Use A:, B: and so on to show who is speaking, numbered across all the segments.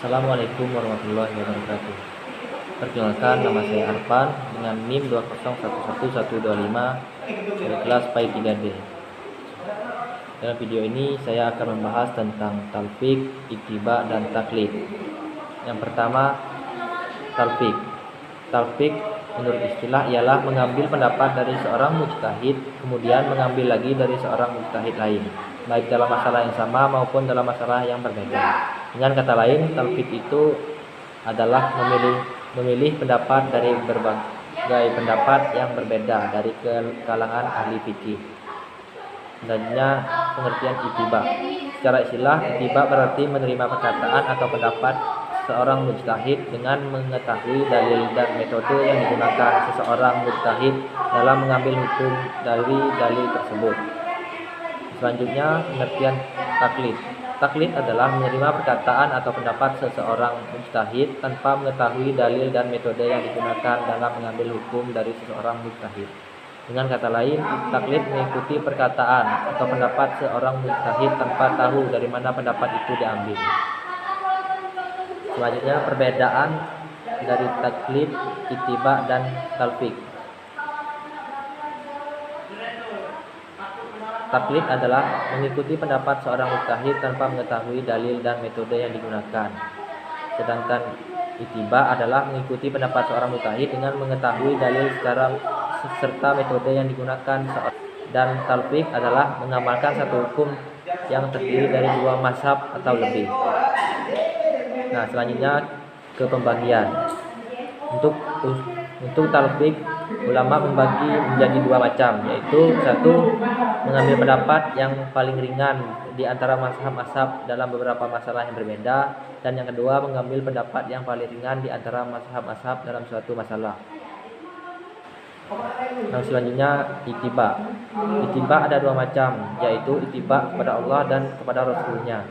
A: Assalamualaikum warahmatullahi wabarakatuh. Perkenalkan, nama saya Arfan dengan NIM 2011125 dari kelas PAI 3D. Dalam video ini saya akan membahas tentang talfik, ittiba, dan taklid. Yang pertama, talfik. Talfik menurut istilah ialah mengambil pendapat dari seorang mujtahid kemudian mengambil lagi dari seorang mujtahid lain, baik dalam masalah yang sama maupun dalam masalah yang berbeda. Dengan kata lain, talfik itu adalah memilih pendapat dari berbagai pendapat yang berbeda dari kalangan ahli fikih. Selanjutnya, pengertian ittiba. Secara istilah, ittiba berarti menerima perkataan atau pendapat seorang mujtahid dengan mengetahui dalil dan metode yang digunakan seseorang mujtahid dalam mengambil hukum dari dalil tersebut. Selanjutnya, pengertian taklid. Taklid adalah menerima perkataan atau pendapat seseorang mujtahid tanpa mengetahui dalil dan metode yang digunakan dalam mengambil hukum dari seseorang mujtahid. Dengan kata lain, taklid mengikuti perkataan atau pendapat seorang mujtahid tanpa tahu dari mana pendapat itu diambil. Selanjutnya, perbedaan dari taklid, ittiba, dan talfik. Taklid adalah mengikuti pendapat seorang mujtahid tanpa mengetahui dalil dan metode yang digunakan. Sedangkan ittiba adalah mengikuti pendapat seorang mujtahid dengan mengetahui dalil serta metode yang digunakan. Dan talfik adalah mengamalkan satu hukum yang terdiri dari dua mazhab atau lebih. Nah, selanjutnya ke pembagian. Untuk talfik, ulama membagi menjadi dua macam, yaitu satu, mengambil pendapat yang paling ringan di antara mazhab-mazhab dalam beberapa masalah yang berbeda, dan yang kedua, mengambil pendapat yang paling ringan di antara mazhab-mazhab dalam suatu masalah. Yang selanjutnya, ittiba. Ittiba ada dua macam, yaitu ittiba kepada Allah dan kepada Rasulnya,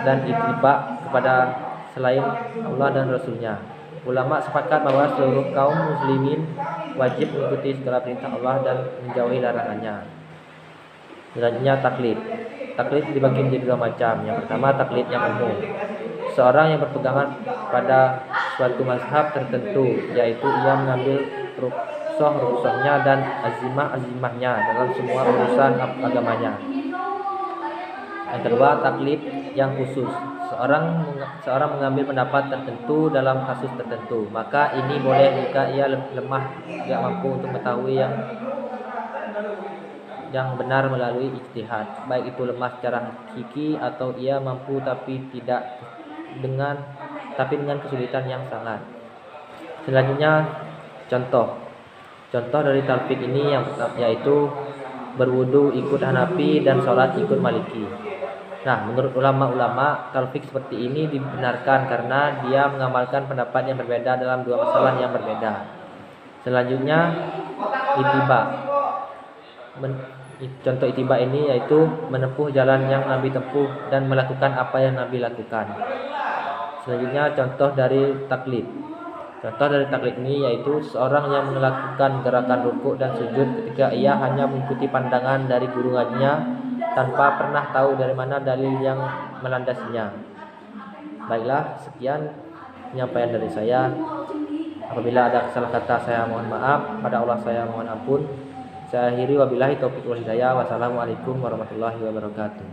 A: dan ittiba kepada selain Allah dan Rasulnya. Ulama sepakat bahwa seluruh kaum muslimin wajib mengikuti segala perintah Allah dan menjauhi larangannya. Selanjutnya, taklid. Taklid dibagi menjadi dua macam. Yang pertama, taklid yang umum. Seorang yang berpegangan pada suatu mazhab tertentu, yaitu ia mengambil rukhsahnya dan azimahnya dalam semua urusan agamanya. Yang kedua, taklid yang khusus. Seorang mengambil pendapat tertentu dalam kasus tertentu, maka ini boleh jika ia lemah, tidak mampu untuk mengetahui yang benar melalui ijtihad, baik itu lemah secara hakiki atau ia mampu tapi dengan kesulitan yang sangat. Selanjutnya, contoh dari talfik ini yaitu berwudu ikut Hanafi dan sholat ikut Maliki. Nah, menurut ulama-ulama, talfik seperti ini dibenarkan karena dia mengamalkan pendapat yang berbeda dalam dua masalah yang berbeda. Selanjutnya, ittiba. Contoh ittiba ini yaitu menempuh jalan yang Nabi tempuh dan melakukan apa yang Nabi lakukan. Selanjutnya, contoh dari taklid. Contoh dari taklid ini yaitu seorang yang melakukan gerakan rukuk dan sujud ketika ia hanya mengikuti pandangan dari guru ngajinya tanpa pernah tahu dari mana dalil yang melandasinya. Baiklah, sekian penyampaian dari saya. Apabila ada salah kata, saya mohon maaf. Pada Allah saya mohon ampun. Saya akhiri, wabillahi taufiq wal hidayah. Wassalamualaikum warahmatullahi wabarakatuh.